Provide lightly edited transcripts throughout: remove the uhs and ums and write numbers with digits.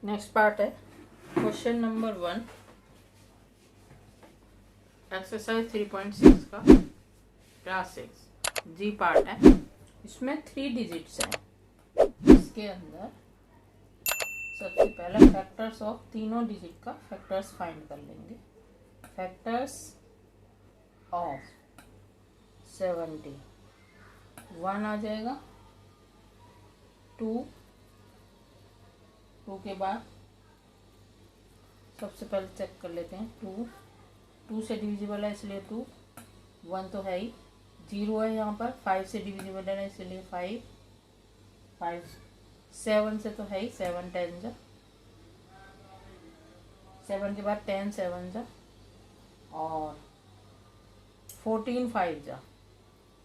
Next part है question number 1 exercise 3.6 का class 6 जी part है। इसमें 3 डिजिट्स हैं। इसके अंदर सबसे पहले फैक्टर्स ऑफ तीनों डिजिट का फैक्टर्स फाइंड कर लेंगे। फैक्टर्स ऑफ 70 1 आ जाएगा, 2 के बाद सबसे पहले चेक कर लेते हैं। 2 से डिविजिबल है इसलिए 2, 1 तो है ही, 0 है यहाँ पर, 5 से डिविजिबल है इसलिए 5, 7 से तो है ही, 7 10 जा, 7 के बाद 10 7 जा, और 14 5 जा,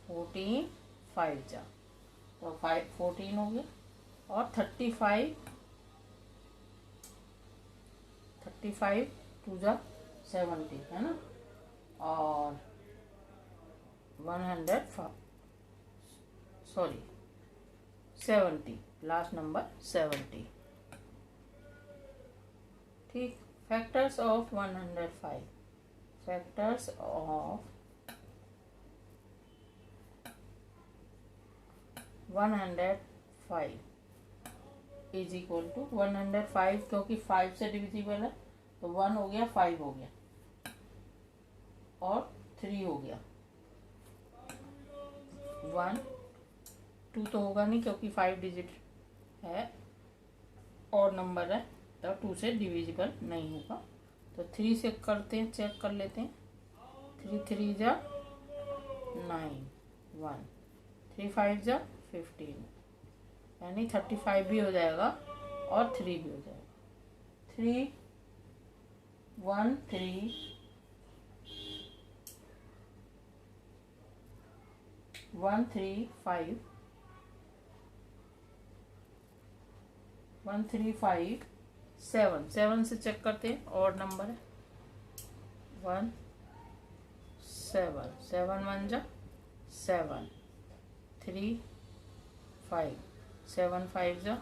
14 5 जा, तो 14 हो गया, और 35 2 जा 70 है ना, और 70 लास्ट नंबर 70। ठीक, factors of 105, factors of 105 is equal to 105, क्योंकि 5 से डिविजिबल है तो 1 हो गया, 5 हो गया, और 3 हो गया। 1 2 तो होगा नहीं क्योंकि 5 डिजिट है और नंबर है, तो 2 से डिविजिबल नहीं होगा। तो 3 से करते हैं, चेक कर लेते हैं। 3 3 जा 9, 1 3 5 जा 15, यानी 35 भी हो जाएगा और 3 भी हो जाएगा। 3 1 3 1 3 5 1 3 5 7 से चेक करते हैं, और नंबर है 1 7 7 1 जा 7, 3 5 7 5 जा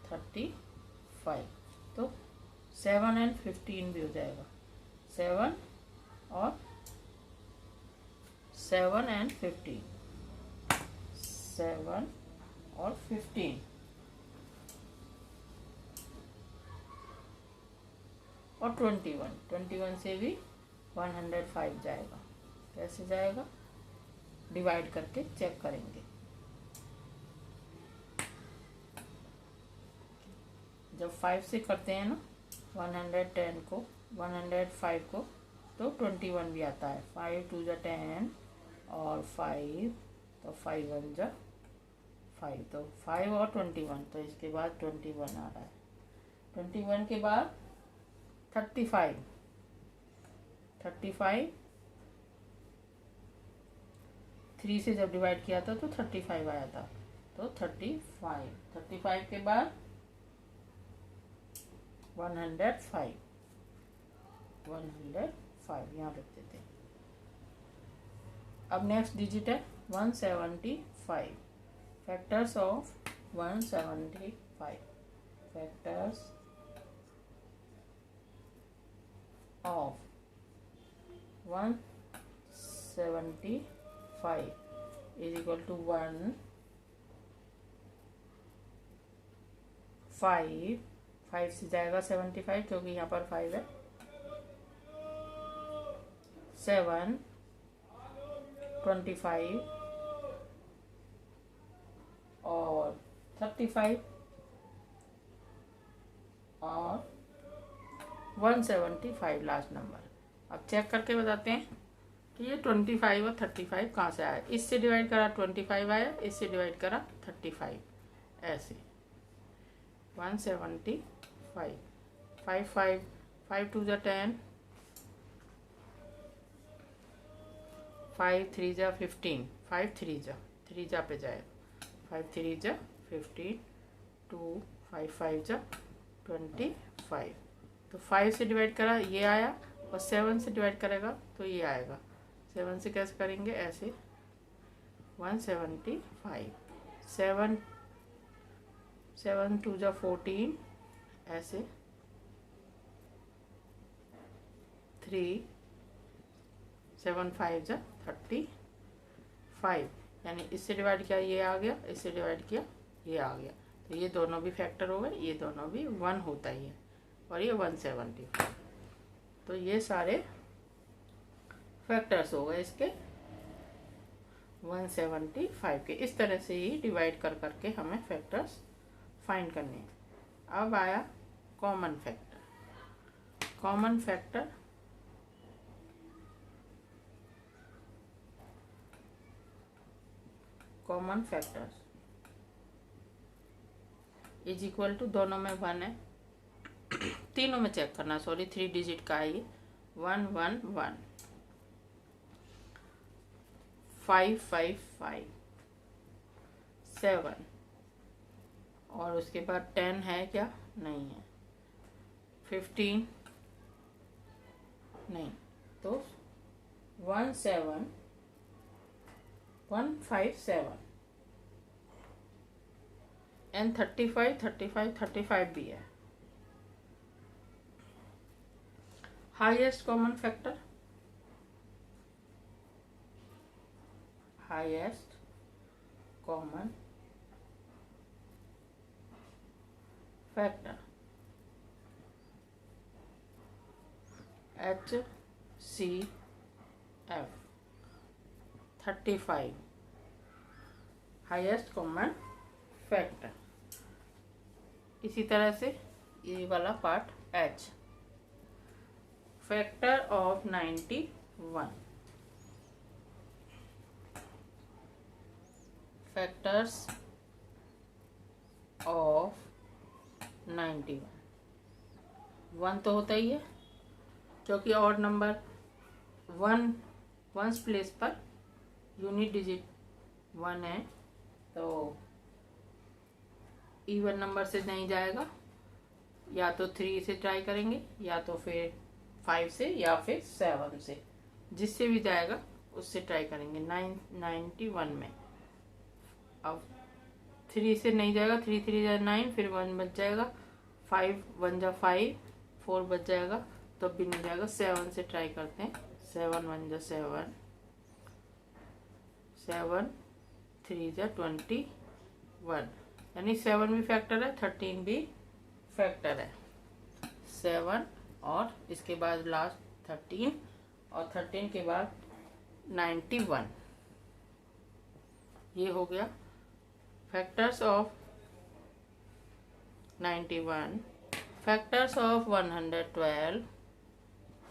35, तो 7 और 15 भी हो जाएगा। 7 और 15, 7 और 15, और 21 से भी 105 जाएगा। कैसे जाएगा, डिवाइड करके चेक करेंगे। जब 5 से करते हैं ना 110 को 105 को, तो 21 भी आता है। 5 2 जा 10 और 5, तो 5 1 जा 5, तो 5 और 21, तो इसके बाद 21 आ रहा है। 21 के बाद 35 3 से जब डिवाइड किया था तो 35 आया था, तो 35 के बाद 105 यहाँ रख देते हैं। अब नेक्स्ट डिजिट है 175, factors of 175, factors of 175 is equal to 1 5 से जाएगा 75 क्योंकि यहाँ पर 5 है, 7 25 और 35 और 175 लास्ट नंबर। अब चेक करके बताते हैं कि ये 25 और 35 कहाँ से आया। इससे डिवाइड करा 25 आया, इससे डिवाइड करा 35, ऐसे 175 5 2 जा 10, 5 3 जा 15, 5 3 जा पे जाएगा, 5 3 जा 15, 2 5 5 जा 25, तो 5 से डिवाइड करा ये आया, और 7 से डिवाइड करेगा तो ये आएगा। 7 से कैसे करेंगे, ऐसे 175, 7 2 जा 14, ऐसे 3 7 5 जा 35, यानी इससे डिवाइड किया ये आ गया, इससे डिवाइड किया ये आ गया, तो ये दोनों भी फैक्टर हो गए, ये दोनों भी 1 होता ही है, और ये 175। तो ये सारे फैक्टर्स हो गए इसके 175 के। इस तरह से ही डिवाइड कर करके हमें फैक्टर्स फाइंड करने हैं। अब आया common factor. Common factor common factors is equal to, दोनों में 1 है, तीनों में चेक करना, सॉरी 3 डिजिट का है ये, 1 1 1, 5 5 5, 7, और उसके बाद 10 है क्या? नहीं है। 15 नहीं, तो 1 7 1 5 7, एंड 35 35 35 भी है। Highest common factor, highest common factor HCF 35, highest common factor. इसी तरह से ये वाला part H, factor of 91, factors of 91, 1 तो होता ही है क्योंकि odd number 1 ones place per unit digit 1 है, तो इवन नंबर से नहीं जाएगा, या तो 3 से ट्राई करेंगे, या तो फिर 5 से, या फिर 7 से, जिससे भी जाएगा उससे ट्राई करेंगे। 91 में अब 3 से नहीं जाएगा, 3 3 जा 9, फिर 1 बच जाएगा, 5 1 जा 5, 4 बच जाएगा, तो भी नहीं जाएगा। 7 से ट्राई करते हैं, 7 1 जा 7, 7 3 जा 21, यानी 7 भी फैक्टर है, 13 भी फैक्टर है। 7 और इसके बाद लास्ट 13, और 13 के बाद 91, ये हो गया factors of 91, factors of 112,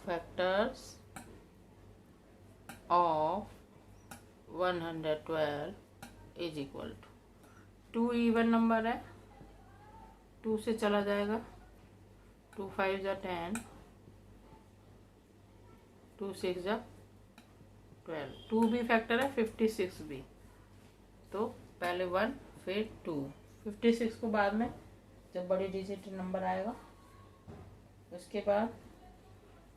factors of 112 is equal to 2 even number है, 2 से चला जाएगा, 2 5 जा 10, 2 6 जा 12, 2 भी फैक्टर है, 56 भी, तो पहले 1 फिर 2, 56 को बाद में जब बड़ी डिजिट नंबर आएगा, उसके बाद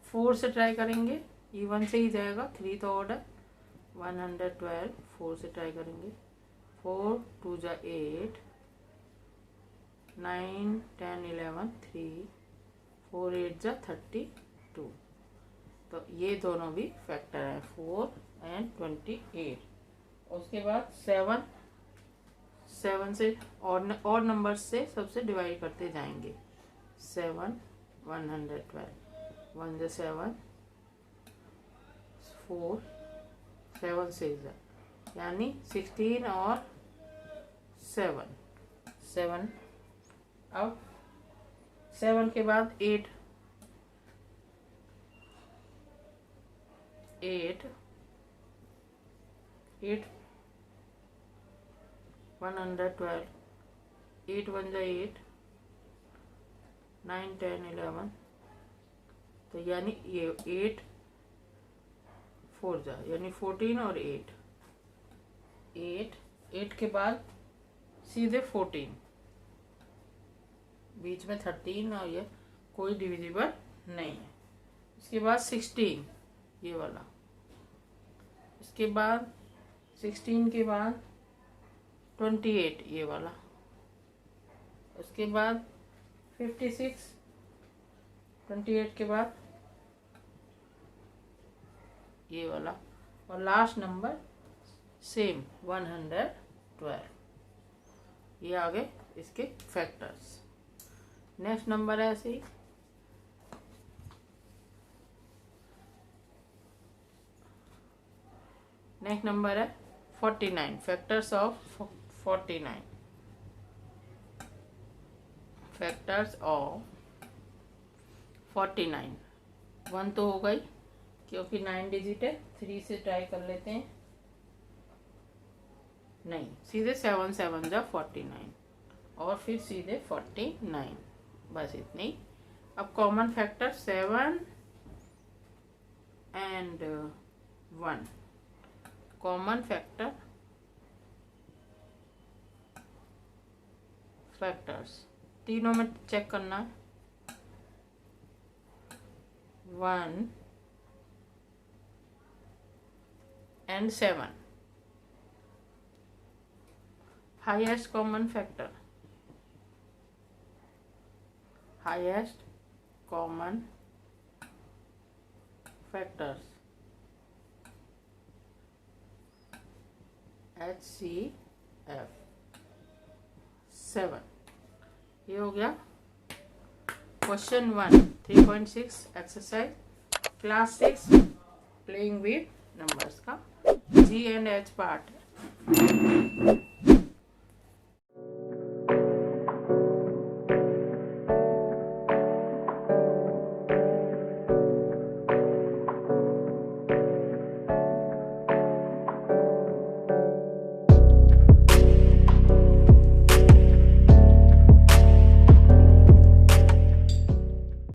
4 से ट्राई करेंगे, इवन से ही जाएगा, 3 तो ऑर्डर 112, 4 से ट्राई करेंगे, 4 2 जा 8, 9 10 11 3, 4 8 जा 32, तो ये दोनों भी फैक्टर है, 4 एंड 28। उसके बाद 7 से और नंबर से सबसे डिवाइड करते जाएंगे, 7 112, 1 जा 7, 4 7 6 जा, यानी 16 और 7, अब 7 के बाद 8 112, 8 1 जा 8, 9 10 11, तो यानी ये 8 4 जा, यानी 14 और 8 के बाद सीधे 14, बीच में 13, और ये कोई डिविजिबल नहीं है। इसके बाद 16, ये वाला, इसके बाद 16 के बाद 28, ये वाला, उसके बाद 56, 28 के बाद ये वाला, और लास्ट नंबर सेम 112। ये आ गए इसके फैक्टर्स। नेक्स्ट नंबर है ऐसे ही, नेक्स्ट नंबर है 49, फैक्टर्स ऑफ 49, फैक्टर्स ऑफ 49। 1 तो हो गई क्योंकि 9 डिजिट है, 3 से ट्राई कर लेते हैं, नहीं सीधे 7 7 जा 49 और फिर सीधे 49, बस इतनी। अब common factor 7 and 1, common factor factors तीनों में चेक करना है। 1 and 7, highest common factor, highest common factors HCF 7। ये हो गया question 1 3.6 exercise class 6 playing with numbers का G and H पार्ट।